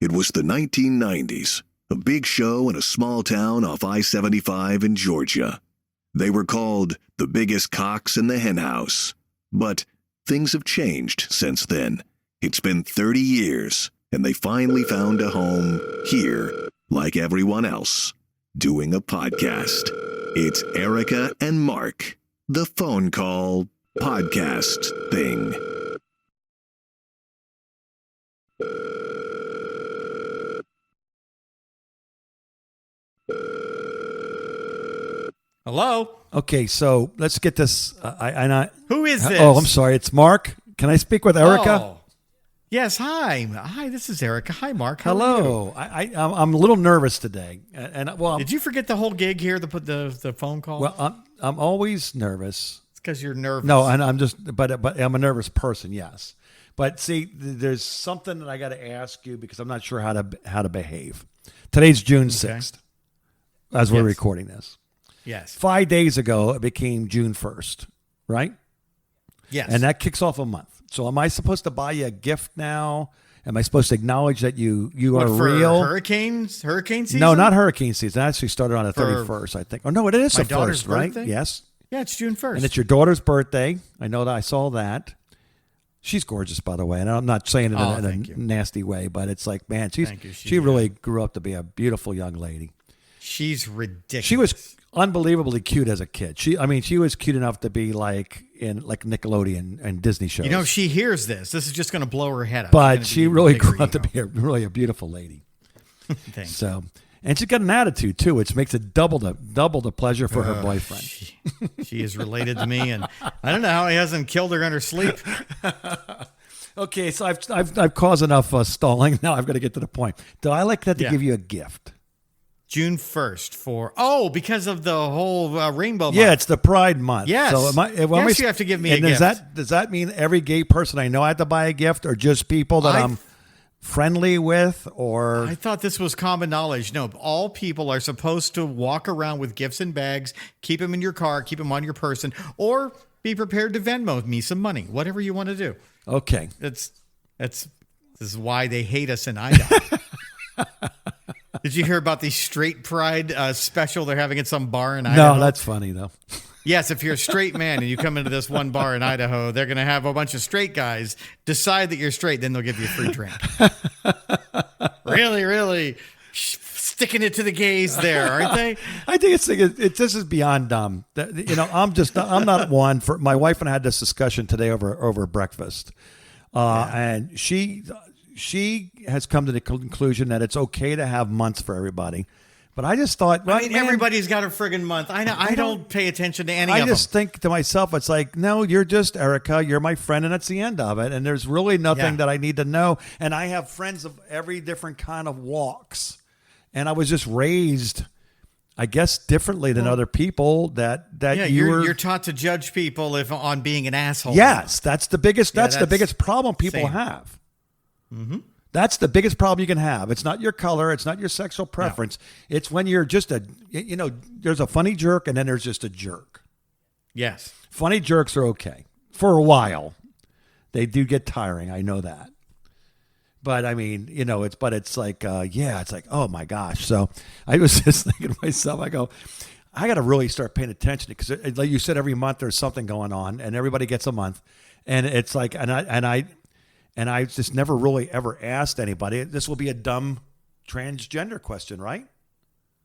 It was the 1990s, a big show in a small town off I-75 in Georgia. They were called the biggest cocks in the henhouse. But things have changed since then. It's been 30 years, and they finally found a home here, like everyone else, doing a podcast. It's Erica and Mark, the phone call podcast thing. Hello? Okay, so let's get this. Who is this? Oh, I'm sorry. It's Mark. Can I speak with Erica? Oh. Yes, hi. Hi, this is Erica. Hi, Mark. How Hello. I'm a little nervous today. Did you forget the whole gig here, the phone call? Well, I'm always nervous. It's because you're nervous. No, and but I'm a nervous person, yes. But see, there's something that I got to ask you because I'm not sure how to behave. Today's June 6th, as we're recording this. Yes. 5 days ago, it became June 1st, right? Yes. And that kicks off a month. So am I supposed to buy you a gift now? Am I supposed to acknowledge that you are real? Hurricane season? No, not hurricane season. It actually started on the 31st, I think. Oh, no, it is the 1st, right? Birthday? Yes. Yeah, it's June 1st. And it's your daughter's birthday. I know that. I saw that. She's gorgeous, by the way. And I'm not saying it in a nasty way, but it's like, man, she really grew up to be a beautiful young lady. She's ridiculous. She was unbelievably cute as a kid. She was cute enough to be like in Nickelodeon and Disney shows. You know, she hears this. This is just going to blow her head up. But she really grew up to be really a beautiful lady. Thanks. So, and she's got an attitude too, which makes it double the pleasure for her boyfriend. She is related to me, and I don't know how he hasn't killed her in her sleep. Okay, so I've caused enough stalling. Now I've got to get to the point. Do I like that to give you a gift? June 1st because of the whole rainbow month. Yeah, it's the Pride Month. Yes. So you have to give me a gift. Does that mean every gay person I know I have to buy a gift, or just people that I'm friendly with? Or I thought this was common knowledge. No, all people are supposed to walk around with gifts in bags, keep them in your car, keep them on your person, or be prepared to Venmo me some money, whatever you want to do. Okay. This is why they hate us in Idaho. Did you hear about the straight pride special they're having at some bar in Idaho? No, that's funny though. Yes, if you're a straight man and you come into this one bar in Idaho, they're going to have a bunch of straight guys decide that you're straight, then they'll give you a free drink. Really sticking it to the gays there, aren't they? I think this is beyond dumb. I'm not one for. My wife and I had this discussion today over breakfast, and she has come to the conclusion that it's okay to have months for everybody. But I just thought, everybody's got a friggin' month. I don't pay attention to any of them. I just think to myself, it's like, no, you're just Erica. You're my friend, and that's the end of it. And there's really nothing that I need to know. And I have friends of every different kind of walks. And I was just raised, I guess, differently than other people. You're taught to judge people on being an asshole. Yes, that's the biggest. That's the biggest problem people have. Mm-hmm. That's the biggest problem you can have. It's not your color. It's not your sexual preference. No. It's when you're just there's a funny jerk and then there's just a jerk. Yes. Funny jerks are okay for a while. They do get tiring. I know that. But I mean, it's like, it's like, oh my gosh. So I was just thinking to myself, I go, I got to really start paying attention because like you said, every month there's something going on and everybody gets a month. And it's like, and I just never really ever asked anybody. This will be a dumb transgender question, right?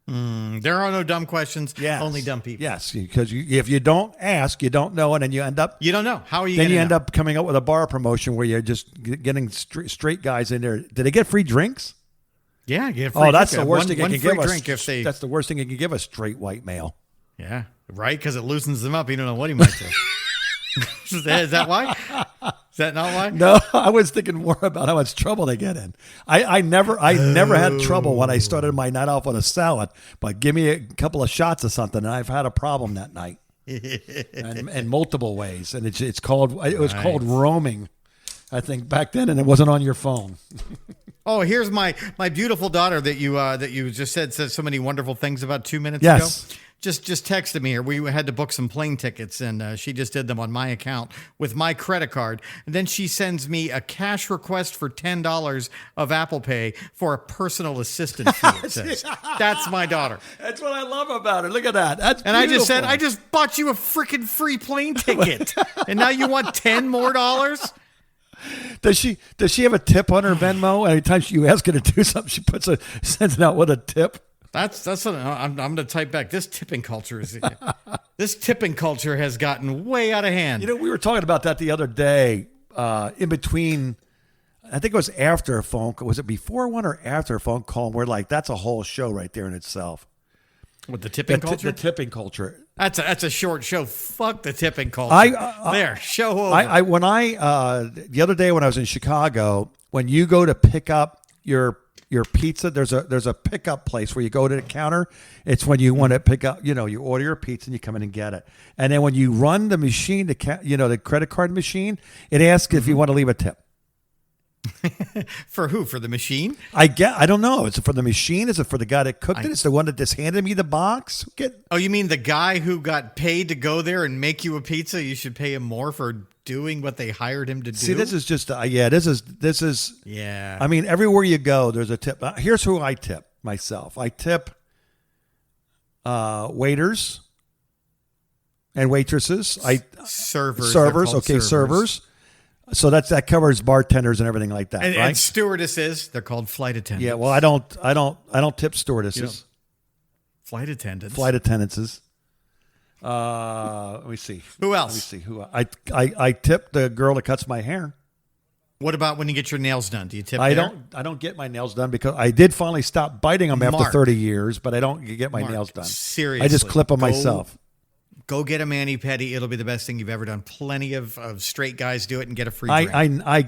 There are no dumb questions. Yes. Only dumb people. Yes, because if you don't ask, you don't know, and then you end up. You don't know. How are you? Then you end up coming up with a bar promotion where you're just getting straight guys in there. Did they get free drinks? Yeah, get free. That's the worst thing you can give us. That's the worst thing you can give a straight white male. Yeah, right. Because it loosens them up. You don't know what he might do. Is that why? Is that not why? No, I was thinking more about how much trouble they get in. I never had trouble when I started my night off on a salad, but give me a couple of shots of something, and I've had a problem that night, and in multiple ways. And it was called roaming, I think back then, and it wasn't on your phone. Oh, here's my beautiful daughter that you just said so many wonderful things about 2 minutes Yes. ago. Just texted me here. We had to book some plane tickets, and she just did them on my account with my credit card. And then she sends me a cash request for $10 of Apple Pay for a personal assistant fee. It says. That's my daughter. That's what I love about her. Look at that. That's And I just said, beautiful. I just bought you a freaking free plane ticket, and now you want $10 more? Does she have a tip on her Venmo? Anytime you ask her to do something, she sends it out with a tip. That's what I'm going to type back. This tipping culture has gotten way out of hand. You know, we were talking about that the other day. In between, I think it was after a phone call. Was it before one or after a phone call? And we're like, that's a whole show right there in itself. With the tipping culture? The tipping culture. That's a short show. Fuck the tipping culture. Show over. The other day when I was in Chicago, when you go to pick up your pizza, there's a pickup place where you go to the counter. It's when you want to pick up, you order your pizza and you come in and get it. And then when you run the machine, the credit card machine, it asks if you want to leave a tip. For who? For the machine? I don't know. Is it for the machine? Is it for the guy that cooked it? It's the one that just handed me the box. Oh, you mean the guy who got paid to go there and make you a pizza? You should pay him more for doing what they hired him to do. See, this is just this is. Yeah. I mean, everywhere you go, there's a tip. Here's who I tip myself. I tip waiters and waitresses. Servers. Okay, servers. So that covers bartenders and everything like that, and, right? And stewardesses, they're called flight attendants. Yeah, well, I don't tip stewardesses. Flight attendants. Flight attendants. Let me see. Who else? Let me see who I tip the girl that cuts my hair. What about when you get your nails done? Do you tip? I don't get my nails done because I did finally stop biting them after 30 years, but I don't get my nails done. Seriously, I just clip them myself. Go get a mani-pedi. It'll be the best thing you've ever done. Plenty of straight guys do it and get a free drink. I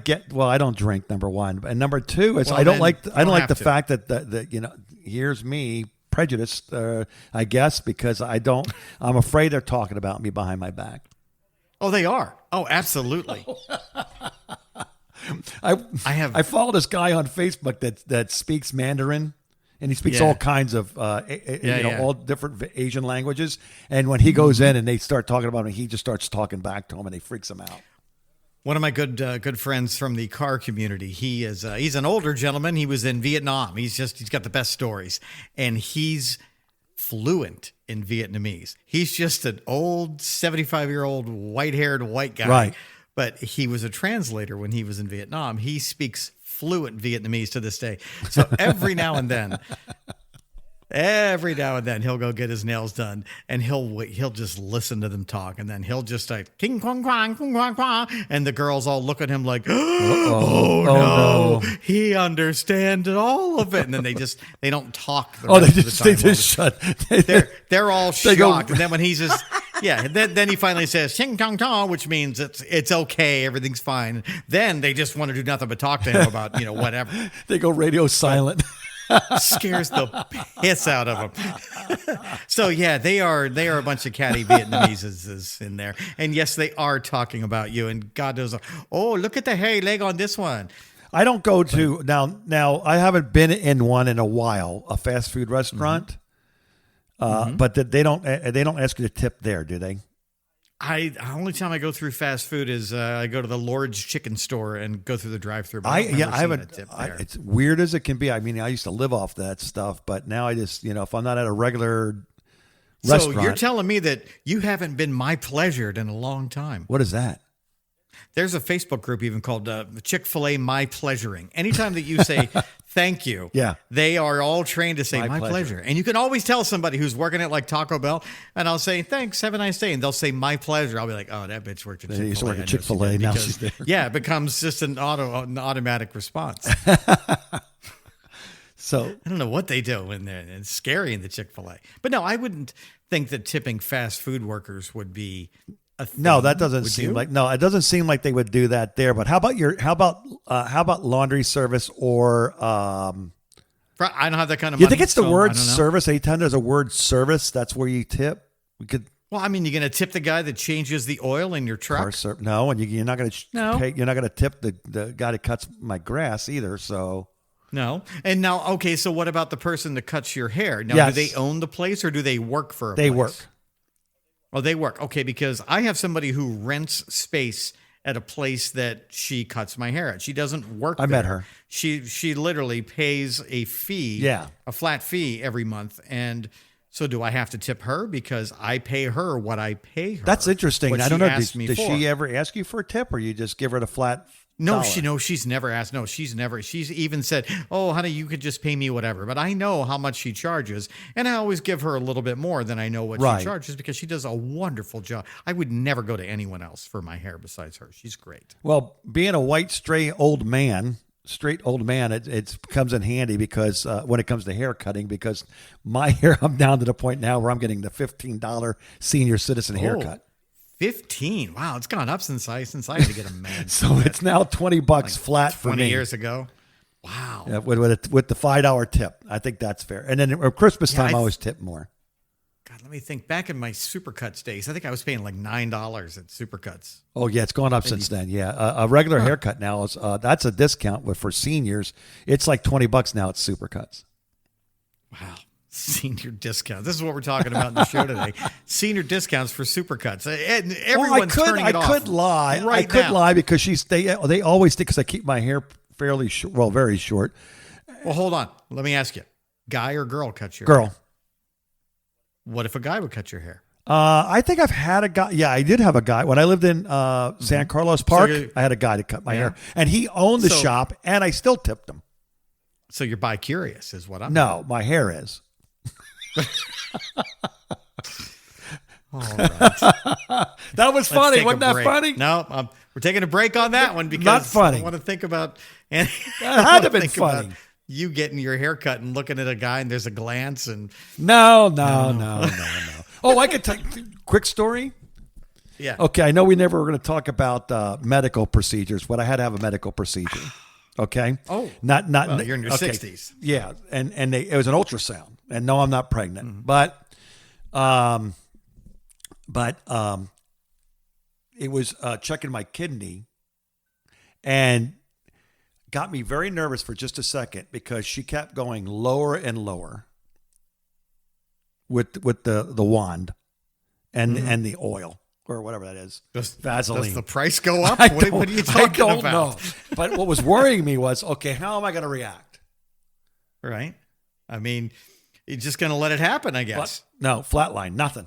don't drink, number one. And number two is I don't like the fact that here's me prejudiced, I guess, because I'm afraid they're talking about me behind my back. Oh, they are. Oh, absolutely. I follow this guy on Facebook that speaks Mandarin. And he speaks all kinds of, all different Asian languages. And when he goes in and they start talking about him, he just starts talking back to him, and he freaks him out. One of my good friends from the car community. He's an older gentleman. He was in Vietnam. He's got the best stories, and he's fluent in Vietnamese. He's just an old 75-year-old white-haired white guy. Right. But he was a translator when he was in Vietnam. He speaks fluent Vietnamese to this day. So every now and then he'll go get his nails done, and he'll just listen to them talk, and then he'll just like king kwang kwang kwang kwang kwang, and the girls all look at him like, oh no, he understands all of it, and then they don't talk. They just shut. They're all shocked, and then when he's just. Yeah, then he finally says "Ching Tong Tong," which means it's okay, everything's fine. Then they just want to do nothing but talk to him about whatever. They go radio silent. Scares the piss out of them. So yeah, they are a bunch of catty Vietnamese in there, and yes, they are talking about you. And God knows, oh, look at the hairy leg on this one. I don't go to now. I haven't been in one in a while, a fast food restaurant. Mm-hmm. But they don't ask you to tip there, do they? Only time I go through fast food is I go to the Lord's Chicken Store and go through the drive-through. I haven't. It's weird as it can be. I mean, I used to live off that stuff, but now I just if I'm not at a regular restaurant. So you're telling me that you haven't been my pleasured in a long time. What is that? There's a Facebook group even called Chick-fil-A My Pleasuring. Anytime that you say thank you, they are all trained to say my pleasure. And you can always tell somebody who's working at like Taco Bell, and I'll say, thanks, have a nice day. And they'll say my pleasure. I'll be like, oh, that bitch worked at Chick-fil-A. They used to work at Chick-fil-A. Now she's there. Yeah, it becomes just an automatic response. So I don't know what they do in there. It's scary in the Chick-fil-A. But no, I wouldn't think that tipping fast food workers would be no, that doesn't seem like. No, it doesn't seem like they would do that there. But how about laundry service or? I don't have that kind of money. You think it's the word service? Anytime there's a word service, that's where you tip. We could. Well, I mean, you're going to tip the guy that changes the oil in your truck. No, and you're not going to. You're not going to tip the guy that cuts my grass either. So. No. And now, okay, so what about the person that cuts your hair? Now, Yes. do they own the place or do they work for a They place? work. Oh, they work. Okay, because I have somebody who rents space at a place that she cuts my hair at. She doesn't work I met there. her. She literally pays a fee, Yeah. a flat fee every month. And so do I have to tip her because I pay her what I pay her? That's interesting. what I don't she know. asked me Does for. she ever ask you for a tip, or you just give her the flat? No, dollar? she's never asked. No, she's never. She's even said, "Oh, honey, you could just pay me whatever." But I know how much she charges, and I always give her a little bit more than I know what Right. she charges because she does a wonderful job. I would never go to anyone else for my hair besides her. She's great. Well, being a white, straight old man, it comes in handy because when it comes to hair cutting, because my hair, I'm down to the point now where I'm getting the $15 senior citizen haircut. 15. Wow, it's gone up since I had to get a man. So it's now $20 flat for 20 me. years ago. Wow. Yeah, with the $5 tip. I think that's fair. And then at Christmas Yeah, time, I always tip more. God, let me think. Back in my Supercuts days, I think I was paying like $9 at Supercuts. Oh yeah, it's gone up since then. Yeah, a regular haircut now is that's a discount, but for seniors, it's like $20 now at Supercuts. Wow. Senior discount. This is what we're talking about in the show today. Senior discounts for Supercuts. And everyone's turning it off. I could lie. Right I could now. lie because they always think, because I keep my hair fairly short, well, very short. Well, hold on. Let me ask you. Guy or girl cuts your Girl. hair? What if a guy would cut your hair? I think I've had a guy. Yeah, I did have a guy when I lived in San Carlos Park. I had a guy to cut my hair, and he owned the shop, and I still tipped him. So you're bi-curious is what I'm No, my hair is. All right. That was funny. Wasn't that funny? No, we're taking a break on that one because Not funny. I want to think about and That had to have been funny. You getting your hair cut and looking at a guy and there's a glance and No. Oh, I could tell quick story. yeah. Okay, I know we never were going to talk about medical procedures, but I had to have a medical procedure. Okay. Oh. Not. Well, you're in your okay. 60s. Yeah, and it was an ultrasound, and no, I'm not pregnant, Mm-hmm. but it was checking my kidney, and got me very nervous for just a second because she kept going lower and lower with the wand and the oil or whatever that is. Vaseline. Does the price go up? I What are you I talking don't about? know. But what was worrying me was, okay, how am I going to react? Right. I mean, you're just going to let it happen, I guess. No, flatline, nothing.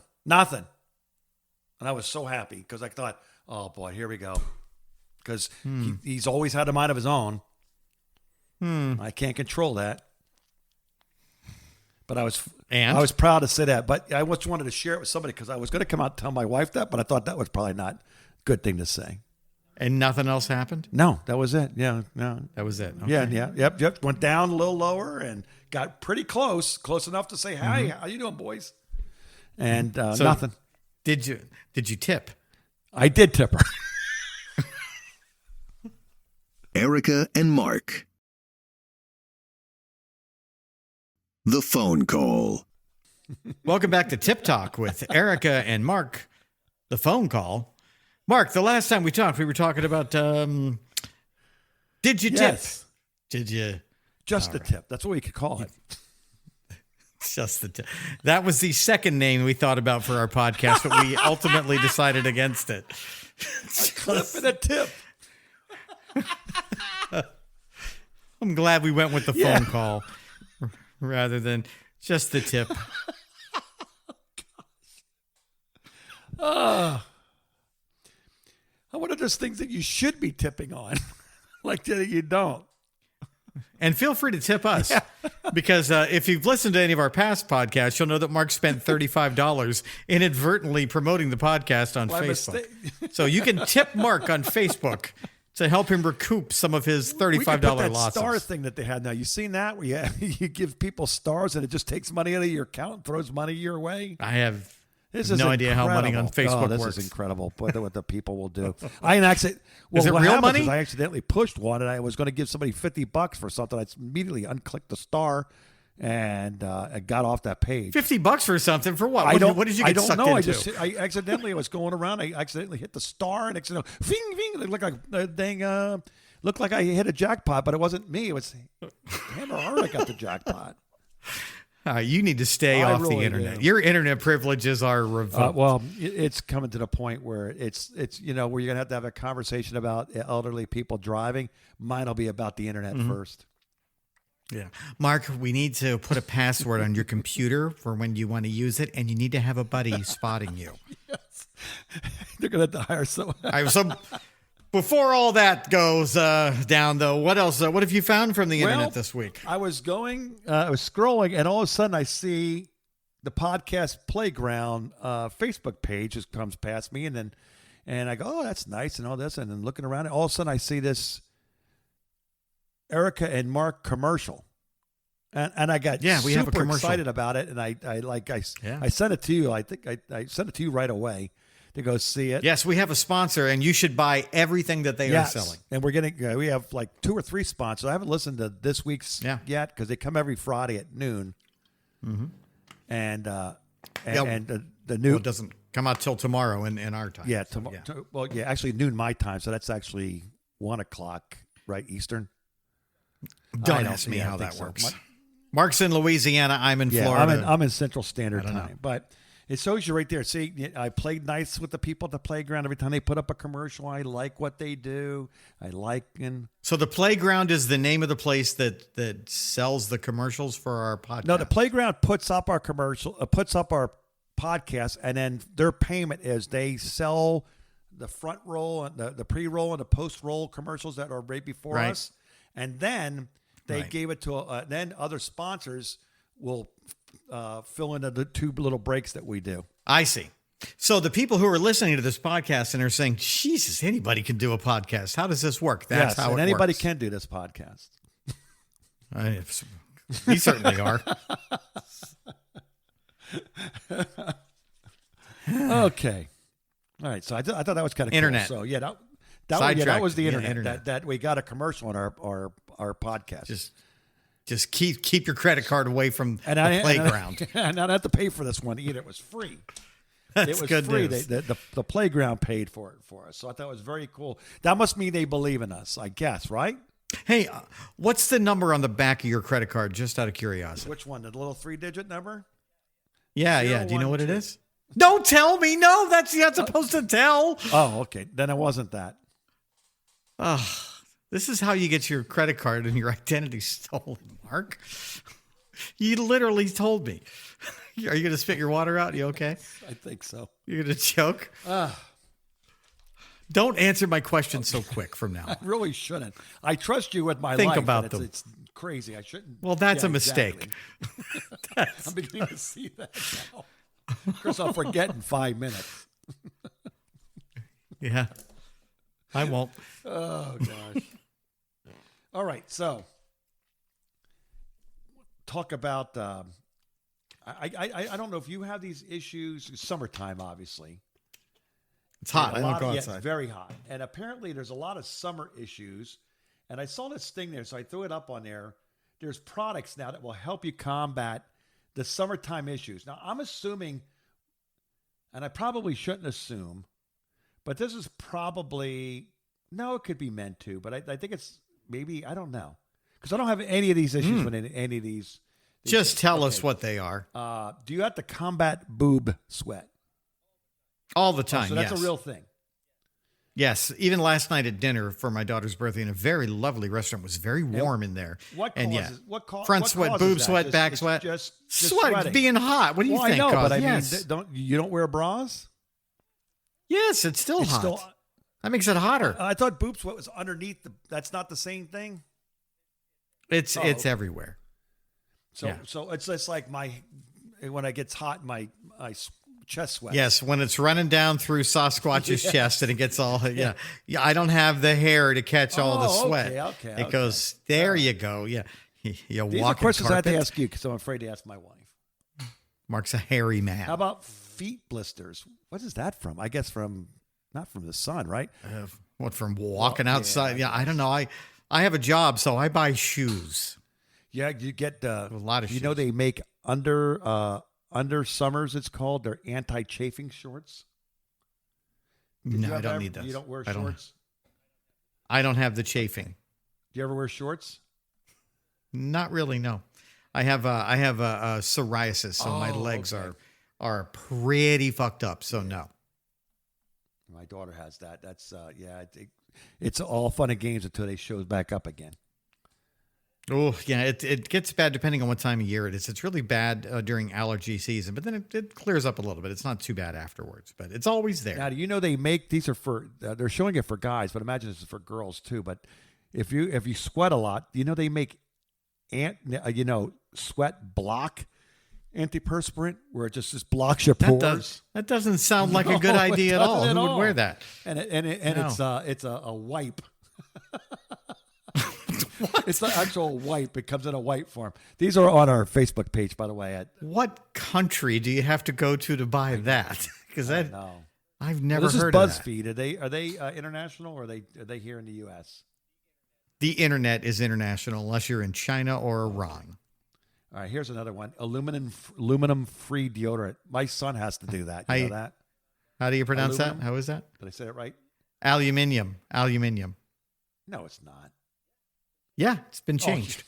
And I was so happy because I thought, oh boy, here we go. Because he's always had a mind of his own. I can't control that. But I was proud to say that. But I just wanted to share it with somebody because I was going to come out and tell my wife that, but I thought that was probably not a good thing to say. And nothing else happened? No, that was it. Yeah, no. That was it. Okay. Yeah. Yep. Went down a little lower and got pretty close enough to say, "Hi, how you doing, boys?" And So nothing. Did you tip? I did tip her. Erica and Mark. The phone call. Welcome back to Tip Talk with Erica and Mark. The phone call. Mark, the last time we talked, we were talking about did you Yes. tip? Did you? Just the tip. That's what we could call it. Just the tip. That was the second name we thought about for our podcast, but we ultimately decided against it. Clip and a tip. I'm glad we went with the phone call rather than just the tip. One of those things that you should be tipping on, like that you don't. And feel free to tip us because if you've listened to any of our past podcasts, you'll know that Mark spent $35 inadvertently promoting the podcast on By Facebook. mistake. So you can tip Mark on Facebook to help him recoup some of his $35 We could put that losses. star thing that they had now. You seen that where you give people stars and it just takes money out of your account and throws money your way? I have This is no idea how money on incredible. Facebook this works. is incredible. What the people will do. I actually, Is it what real happens money? is I accidentally pushed one, and I was going to give somebody $50 for something. I immediately unclicked the star, and I got off that page. $50 for something for what? What did you I get don't sucked know. into? I accidentally was going around. I accidentally hit the star, and accidentally, ving, ving. It looked like the dang looked like I hit a jackpot, but it wasn't me. It was him or her that got the jackpot. You need to stay off really the internet. do. Your internet privileges are revoked. Well, it's coming to the point where it's where you're gonna have a conversation about elderly people driving. Mine will be about the internet first. Yeah. Mark, we need to put a password on your computer for when you want to use it, and you need to have a buddy spotting you. Yes. They're gonna have to hire someone. Before all that goes down, though, what else? What have you found from the internet this week? I was scrolling, and all of a sudden I see the podcast Playground Facebook page just comes past me, and I go, oh, that's nice, and all this, and then looking around, and all of a sudden I see this Erica and Mark commercial, and I got we have a super commercial. excited about it, and I sent it to you. I think I sent it to you right away to go see it. Yes, we have a sponsor, and you should buy everything that they are selling. And we're getting we have like 2 or 3 sponsors. I haven't listened to this week's yet because they come every Friday at noon. Mm-hmm. And the new it doesn't come out till tomorrow in our time. Yeah, actually noon my time, so that's actually 1:00 right Eastern. Don't ask me how that works. Mark's in Louisiana. I'm in Yeah, Florida. I'm in Central Standard know. Time, but it shows you right there. See, I played nice with the people at the playground. Every time they put up a commercial, I like what they do. So the Playground is the name of the place that sells the commercials for our podcast. No, the playground puts up our podcast, and then their payment is they sell the front roll and the pre-roll and the post-roll commercials that are right before us, and then they gave it to then other sponsors will fill in the 2 little breaks that we do. I see. So the people who are listening to this podcast and are saying, Jesus, anybody can do a podcast. How does this work? That's how it anybody works. can do this podcast. We certainly are. Okay. All right. So I thought that was kind of internet. Cool. So that was the internet. That we got a commercial on our podcast. Just keep your credit card away from the playground. And I don't have to pay for this one either. It was free. That's it was good free. news. The playground paid for it for us. So I thought it was very cool. That must mean they believe in us, I guess, right? Hey, what's the number on the back of your credit card, just out of curiosity? Which one? The little 3-digit number? Yeah. Do you know what it is? Don't tell me. No, that's you're not supposed to tell. Oh, okay. Then it wasn't that. This is how you get your credit card and your identity stolen, Mark. You literally told me. Are you going to spit your water out? You okay? I think so. You're going to choke? Don't answer my question so quick from now on. I really shouldn't. I trust you with my Think life. about them. It's crazy. I shouldn't. Well, that's a mistake. Exactly. I'm beginning to see that now. Of course, I'll forget in 5 minutes. Yeah. I won't. Oh, gosh. All right. So, talk about, I don't know if you have these issues. It's summertime, obviously. It's hot. I don't go It's outside. very hot. And apparently there's a lot of summer issues. And I saw this thing there, so I threw it up on there. There's products now that will help you combat the summertime issues. Now, I'm assuming, and I probably shouldn't assume, but this is probably, no, it could be meant to, but I think it's maybe, I don't know. Because I don't have any of these issues with any of these. Just things. tell us what they are. Do you have to combat boob sweat? All the time, So that's yes. a real thing. Yes, even last night at dinner for my daughter's birthday in a very lovely restaurant, it was very warm in there. What and causes? Front what sweat, causes boob that? sweat, back It's sweat, just sweat sweating. being hot. What do you Well, think? I know, but I yes. mean, you don't wear bras? Yes, it's still It's hot. still. That makes it hotter. I thought boob sweat was underneath the. That's not the same thing. It's okay. everywhere. So it's just like when it gets hot, my chest sweats. Yes, when it's running down through Sasquatch's chest and it gets all yeah. I don't have the hair to catch all the sweat. Okay. It goes there. You go. Yeah, you These are walk. questions I have to ask you because I'm afraid to ask my wife. Mark's a hairy man. How about feet blisters? What is that from? I guess not from the sun, right? What, from walking outside? Yeah, I don't know. I have a job, so I buy shoes. Yeah, you get A lot of You know shoes. they make under summers. It's called. They're anti-chafing shorts. No, I don't need those. You don't wear I don't- shorts. I don't have the chafing. Do you ever wear shorts? Not really, no. I have a psoriasis, so my legs are pretty fucked up. So no. My daughter has that. That's it's all fun and games until they shows back up again. Oh yeah, it gets bad depending on what time of year it is. It's really bad during allergy season, but then it clears up a little bit. It's not too bad afterwards, but it's always there. Now, do you know they make these are for they're showing it for guys, but imagine this is for girls too. But if you sweat a lot, you know they make sweat block antiperspirant where it just blocks your pores. That doesn't sound like a good idea at all. Who would wear that? And it's a wipe. What? It's the actual wipe. It comes in a wipe form. These are on our Facebook page, by the way. What country do you have to go to buy that? Because I've never heard of that. This is BuzzFeed. Are they international or are they here in the U.S.? The internet is international unless you're in China or Iran. All right, here's another one. Aluminum-free deodorant. My son has to do that. You know that? How do you pronounce Aluminum? that? How is that? Did I say it right? Aluminium. No, it's not. Yeah, it's been changed.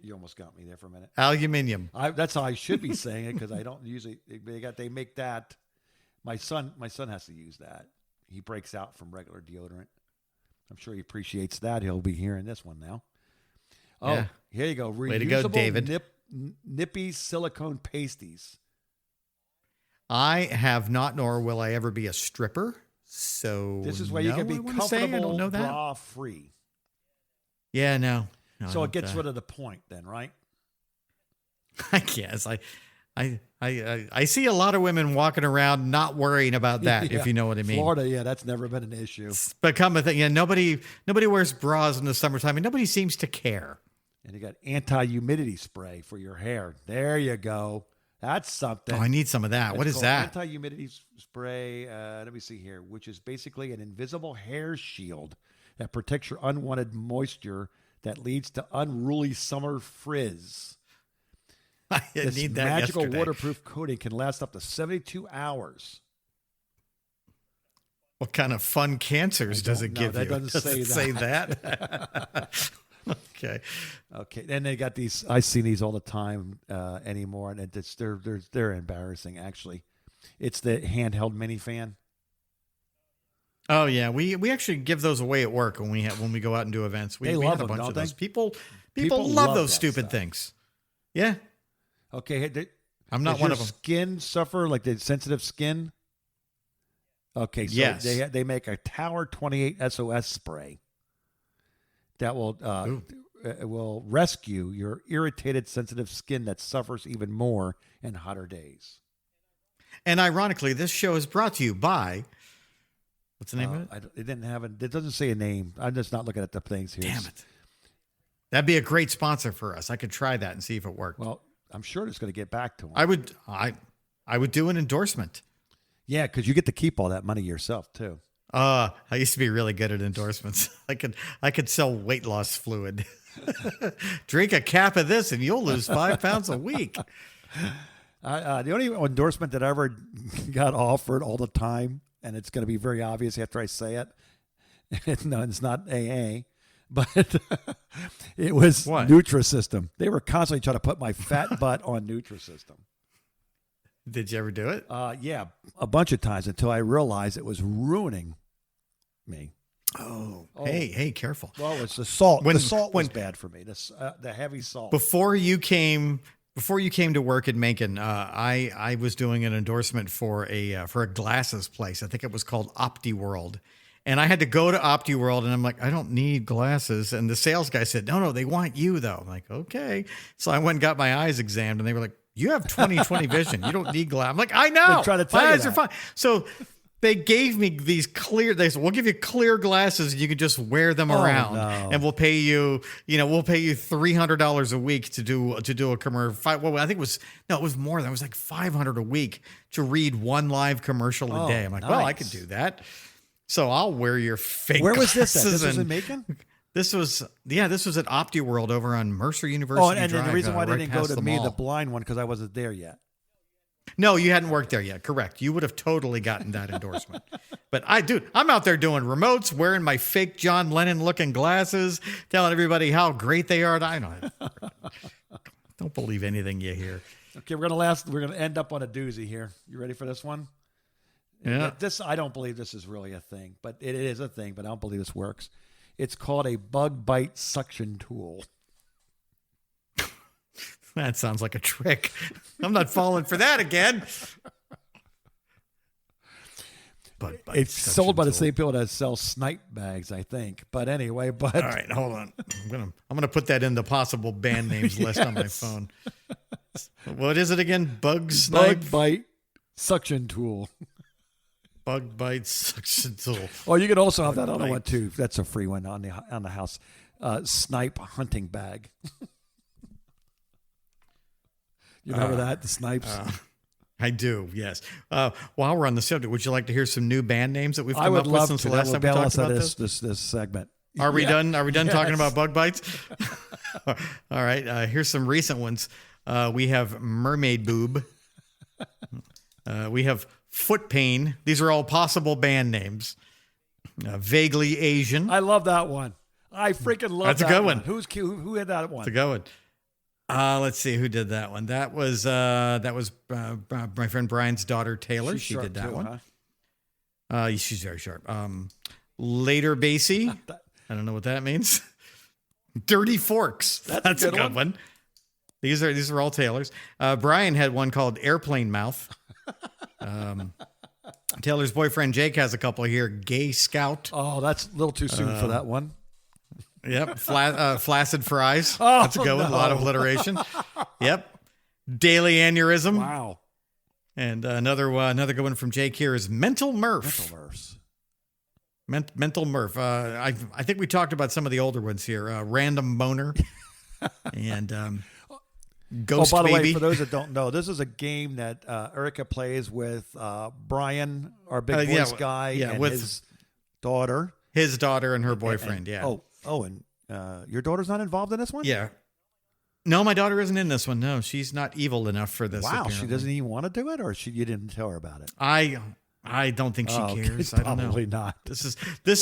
You almost got me there for a minute. Aluminium. That's how I should be saying it because I don't usually. They make that. My son has to use that. He breaks out from regular deodorant. I'm sure he appreciates that. He'll be hearing this one now. Oh, yeah. Here you go. Way to go, David. Nippy silicone pasties. I have not, nor will I ever be a stripper. So this is where you can be comfortable, bra free. Yeah, no. So it gets rid of the point, then, right? I guess I see a lot of women walking around not worrying about that. If you know what I mean. Florida, that's never been an issue. It's become a thing. Yeah, nobody wears bras in the summertime, and nobody seems to care. And you got anti-humidity spray for your hair. There you go. That's something. Oh, I need some of that. What is that? Anti-humidity spray. Let me see here, which is basically an invisible hair shield that protects your unwanted moisture that leads to unruly summer frizz. I need that magical yesterday. Waterproof coating can last up to 72 hours. What kind of fun cancers does it give you? That doesn't say that. Okay. Then they got these. I see these all the time anymore, and they're embarrassing. Actually, it's the handheld mini fan. Oh yeah, we actually give those away at work when we go out and do events. We love have a them, bunch don't of those. they? People love those stupid stuff. things. Yeah. Okay. I'm not one of them. Skin suffer like the sensitive skin. Okay, so yes. they make a Tower 28 SOS spray that will rescue your irritated, sensitive skin that suffers even more in hotter days. And ironically, this show is brought to you by. What's the name of it? It doesn't say a name. I'm just not looking at the things here. Damn it! That'd be a great sponsor for us. I could try that and see if it worked. Well, I'm sure it's going to get back to them. I would do an endorsement. Yeah, because you get to keep all that money yourself too. I used to be really good at endorsements. I could sell weight loss fluid. Drink a cap of this and you'll lose 5 pounds a week. The only endorsement that I ever got offered all the time, and it's going to be very obvious after I say it. No, it's not AA, but it was what? Nutrisystem. They were constantly trying to put my fat butt on Nutrisystem. Did you ever do it? Yeah, a bunch of times until I realized it was ruining me. Oh. Hey, careful. Well, it's the salt. The salt was bad for me. The heavy salt. Before you came to work at Macon, I was doing an endorsement for a glasses place. I think it was called OptiWorld. And I had to go to OptiWorld, and I'm like, I don't need glasses. And the sales guy said, no, they want you, though. I'm like, okay. So I went and got my eyes examined, and they were like, you have 20/20 vision. You don't need glasses. I'm like, I know. My eyes are fine. So they gave me these clear. They said, we'll give you clear glasses. And you can just wear them around, and we'll pay you. We'll pay you $300 a week to do a commercial. Well, I think it was more than it was like $500 a week to read one live commercial a day. I'm like, well, I could do that. So I'll wear your fake. Where was this at? glasses. This was in Macon? This was at OptiWorld over on Mercer University. Oh, and Drive, the reason why they right didn't go past to the me, mall. the blind one, because I wasn't there yet. No, you hadn't worked there yet. Correct. You would have totally gotten that endorsement. But I'm out there doing remotes, wearing my fake John Lennon looking glasses, telling everybody how great they are. I don't believe anything you hear. Okay, we're gonna end up on a doozy here. You ready for this one? Yeah. I don't believe this is really a thing, but it is a thing, but I don't believe this works. It's called a bug bite suction tool. That sounds like a trick. I'm not falling for that again. It's sold by the same people that sell snipe bags, I think. But anyway, all right, hold on. I'm gonna put that in the possible band names list on my phone. What is it again? Bug bite suction tool. Bug bite suction tool. Or you could also have that other one too. That's a free one on the house. Snipe hunting bag. You remember that? The snipes? I do, yes. While we're on the subject, would you like to hear some new band names that we've come up with since the last time we talked about this segment? Are we done? Are we done Yes. talking about bug bites? All right. Here's some recent ones. We have mermaid boob. We have foot pain. These are all possible band names. Vaguely Asian. I love that one. I freaking love That's that a good one. Who's cute? Who had that one? That's a good one. Let's see who did that one. That was my friend Brian's daughter Taylor. She's She sharp did that too, one. huh? She's very sharp. Later Basie. I don't know what that means. Dirty Forks. That's a good one. These are all Taylor's. Brian had one called Airplane Mouth. Taylor's boyfriend Jake has a couple here. Gay Scout. Oh, that's a little too soon for that one. Yep. Flaccid Fries. Oh, That's a good one. A lot of alliteration. Yep. Daily Aneurysm. Wow. And another good one from Jake here is Mental Murph. Mental Murph. I think we talked about some of the older ones here. Random Boner. And Ghost by the Baby. way, for those that don't know, this is a game that Erica plays with Brian, our big voice guy, and with his daughter. His daughter and her boyfriend, and your daughter's not involved in this one? Yeah. No, my daughter isn't in this one. No, she's not evil enough for this. Wow, apparently. she doesn't even want to do it, or you didn't tell her about it? I don't think she cares. I don't know. Probably not. This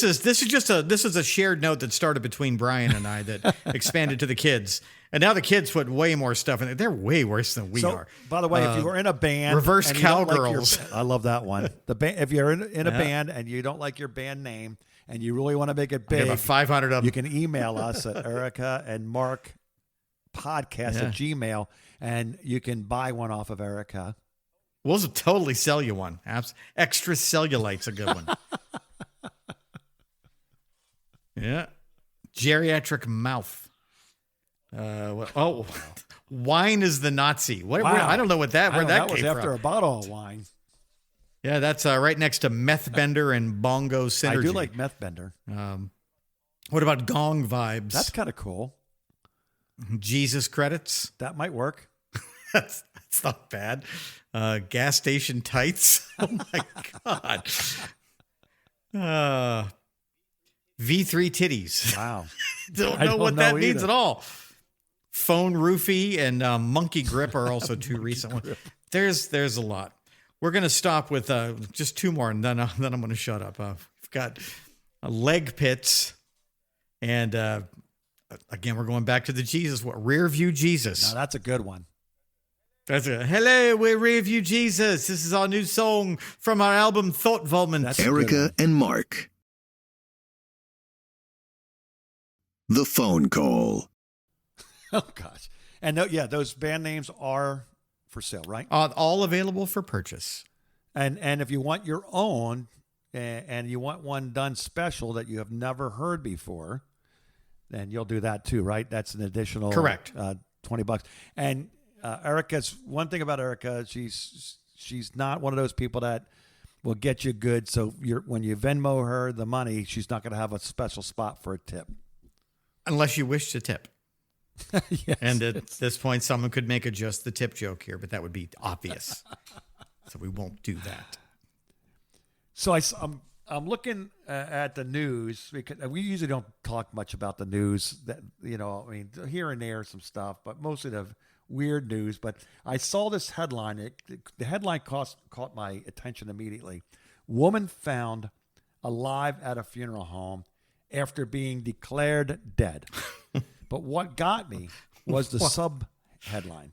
is a shared note that started between Brian and I that expanded to the kids, and now the kids put way more stuff in it. They're way worse than we are. By the way, if you were in a band, Reverse and you don't like Cowgirls. I love that one. If you're in a band and you don't like your band name and you really want to make it I got big, about 500 of them. you can email us at Erica and Mark podcast at Gmail, and you can buy one off of Erica. We'll totally sell you one. Extra Cellulite's a good one. Yeah. Geriatric Mouth. Wine is the Nazi. Wow. I don't know what that where that was came after from. a bottle of wine. Yeah, that's right next to Meth Bender and Bongo Synergy. I do like Meth Bender. What about Gong Vibes? That's kind of cool. Jesus Credits. That might work. That's not bad. Gas Station Tights. Oh my God. V3 Titties. Wow. Don't know what that means at all. Phone Roofie and Monkey Grip are also two recent ones. There's a lot. We're going to stop with just two more, and then I'm going to shut up. We've got Leg Pits, and again, we're going back to the Jesus. Rear View Jesus. Now, that's a good one. Hello, we're Rear View Jesus. This is our new song from our album Thought Volment. Erica and Mark. The phone call. Oh, gosh. And those band names are for sale, right? All available for purchase. And if you want your own and you want one done special that you have never heard before, then you'll do that too, right? That's an additional Correct. $20. And Erica's one thing about Erica, she's not one of those people that will get you good. So when you Venmo her the money, she's not going to have a special spot for a tip. Unless you wish to tip. Yes. And at this point, someone could make a just the tip joke here, but that would be obvious. So we won't do that. So I'm looking at the news because we usually don't talk much about the news. That here and there some stuff, but mostly weird news, but I saw this headline. The headline caught my attention immediately. Woman found alive at a funeral home after being declared dead. But what got me was the sub headline.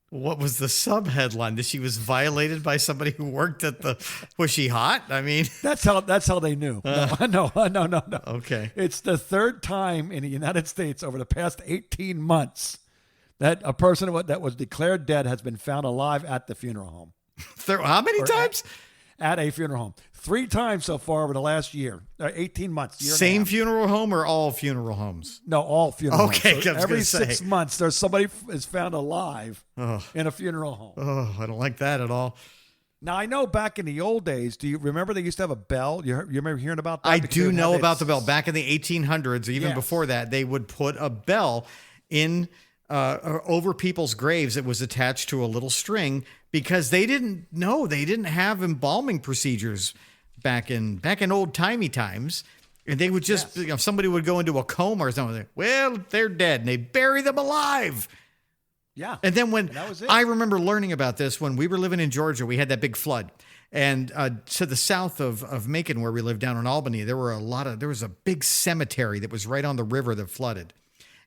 What was the sub headline? That she was violated by somebody who worked at the? Was she hot? I mean, That's how they knew. No. Okay. It's the third time in the United States over the past 18 months that a person that was declared dead has been found alive at the funeral home. How many times? At a funeral home. 3 times so far over the last year. 18 months. Same funeral home or all funeral homes? No, all funeral Okay, homes. So I was every gonna say. 6 months, there's somebody is found alive in a funeral home. Oh, I don't like that at all. Now, I know back in the old days, do you remember they used to have a bell? You remember hearing about that? I Because do they would know have about the bell. Back in the 1800s, or even Yes. before that, they would put a bell in over people's graves. It was attached to a little string because they didn't have embalming procedures back in old timey times. And they would just, if somebody would go into a coma or something, well, they're dead, and they bury them alive. Yeah. And then when that was it. I remember learning about this when we were living in Georgia, we had that big flood. And to the south of Macon, where we lived down in Albany, there was a big cemetery that was right on the river that flooded.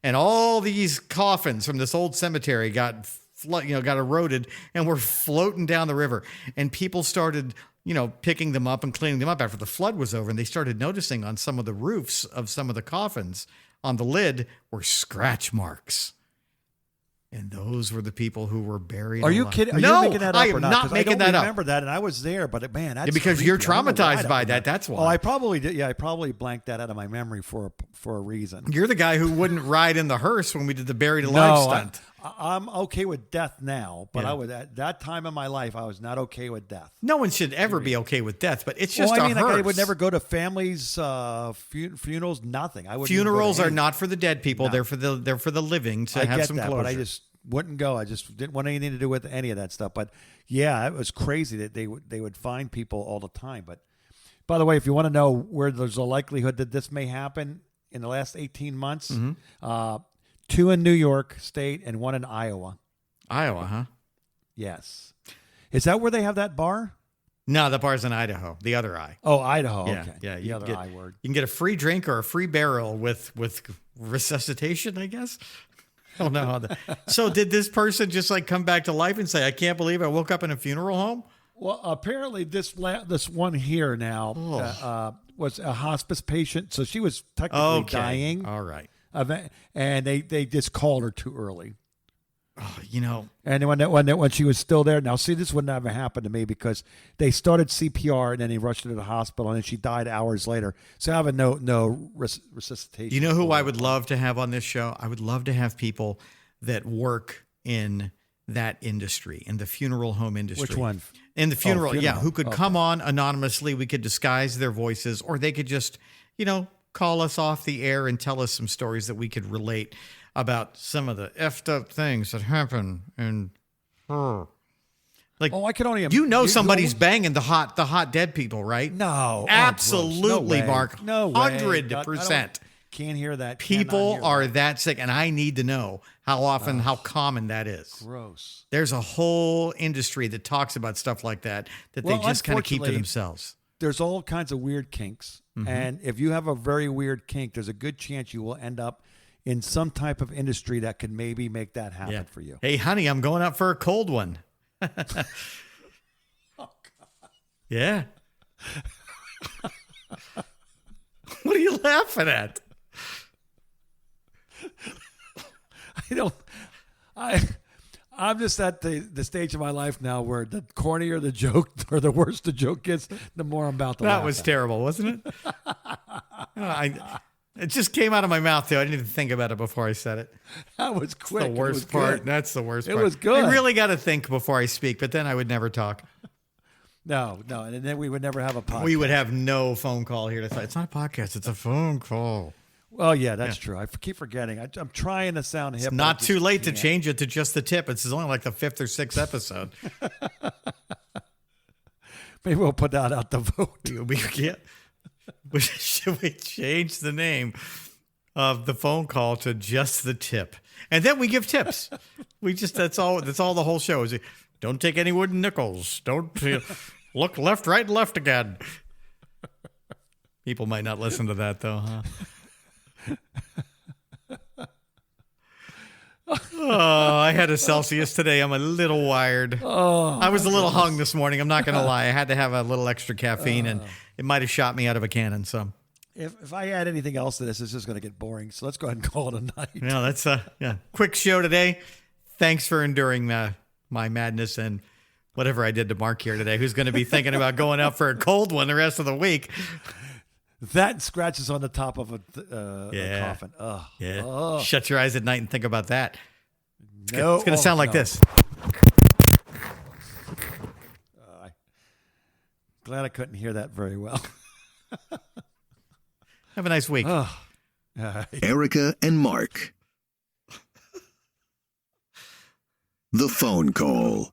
And all these coffins from this old cemetery got eroded and were floating down the river. And people started, picking them up and cleaning them up after the flood was over. And they started noticing on some of the roofs of some of the coffins on the lid were scratch marks. And those were the people who were buried. Are you alive. kidding? Are No, you making that up I or am not? not 'Cause making I that don't up. remember that, and I was there, but man, that's Because creepy. you're I don't know why traumatized that by would that. happen. That's why. Oh, I probably did. Yeah, I probably blanked that out of my memory for a reason. You're the guy who wouldn't ride in the hearse when we did the buried alive No, stunt. I'm okay with death now, but Yeah. I was at that time in my life, I was not okay with death. No one should ever be okay with death, but it's just Well, I a mean, like, I hearse. would never go to families' funerals. Nothing. I would. Funerals are not for the dead people; No. they're for the living to I have get some that, closure. but I just wouldn't go. I just didn't want anything to do with any of that stuff. But yeah, it was crazy that they would find people all the time. But by the way, if you want to know where there's a likelihood that this may happen in the last 18 months, 2 in New York State and 1 in Iowa. Iowa, huh? Yes. Is that where they have that bar? No, the bar's in Idaho. The other eye. Oh, Idaho. Yeah, Okay. yeah. The other I word. You can get a free drink or a free barrel with resuscitation, I guess. I don't know how that. So did this person just come back to life and say, "I can't believe I woke up in a funeral home"? Well, apparently this one here now was a hospice patient, so she was technically dying. All right. And they just called her too early. Oh, And when she was still there, now see, this would never happen to me because they started CPR and then they rushed her to the hospital and then she died hours later. So I have no resuscitation. You know who I would love to have on this show? I would love to have people that work in that industry, in the funeral home industry. Which one? In the funeral, funeral. yeah, who could come on anonymously. We could disguise their voices, or they could just, call us off the air and tell us some stories that we could relate about some of the effed up things that happen. And I can only somebody's banging the hot dead people, right? No, Absolutely, no Mark. No way. 100%. Can't hear that. People Cannot hear are that. that sick, and I need to know how often, how common that is. Gross. There's a whole industry that talks about stuff like that they just kind of keep to unfortunately, themselves. There's all kinds of weird kinks. And if you have a very weird kink, there's a good chance you will end up in some type of industry that could maybe make that happen for you. Hey, honey, I'm going out for a cold one. Oh, God. Yeah. What are you laughing at? I'm just at the stage of my life now where the cornier the joke or the worse the joke gets, the more I'm about to laugh That was at. terrible, wasn't it? It just came out of my mouth, though. I didn't even think about it before I said it. That was quick. The worst part. That's the worst It part. was good. I really got to think before I speak, but then I would never talk. No, and then we would never have a podcast. We would have no phone call here to say, it's not a podcast, it's a phone call. Well, yeah, that's true. I keep forgetting. I'm trying to sound hip. It's but not I just too late to can't. change it to just the tip. It's only like the 5th or 6th episode. Maybe we'll put that out the vote. Should we change the name of the phone call to just the tip? And then we give tips. That's all the whole show is. Don't take any wooden nickels. Don't look left, right, left again. People might not listen to that though, huh? Oh, I had a Celsius today. I'm a little wired. I was a little hung this morning. I'm not going to lie. I had to have a little extra caffeine, and it might have shot me out of a cannon. So, if I add anything else to this, it's just going to get boring. So let's go ahead and call it a night. yeah, that's quick show today. Thanks for enduring my madness and whatever I did to Mark here today, who's going to be thinking about going out for a cold one the rest of the week. That scratches on the top of a coffin. Ugh. Yeah. Ugh. Shut your eyes at night and think about that. No. It's going to sound like this. Glad I couldn't hear that very well. Have a nice week. Oh. All right. Erica and Mark. The phone call.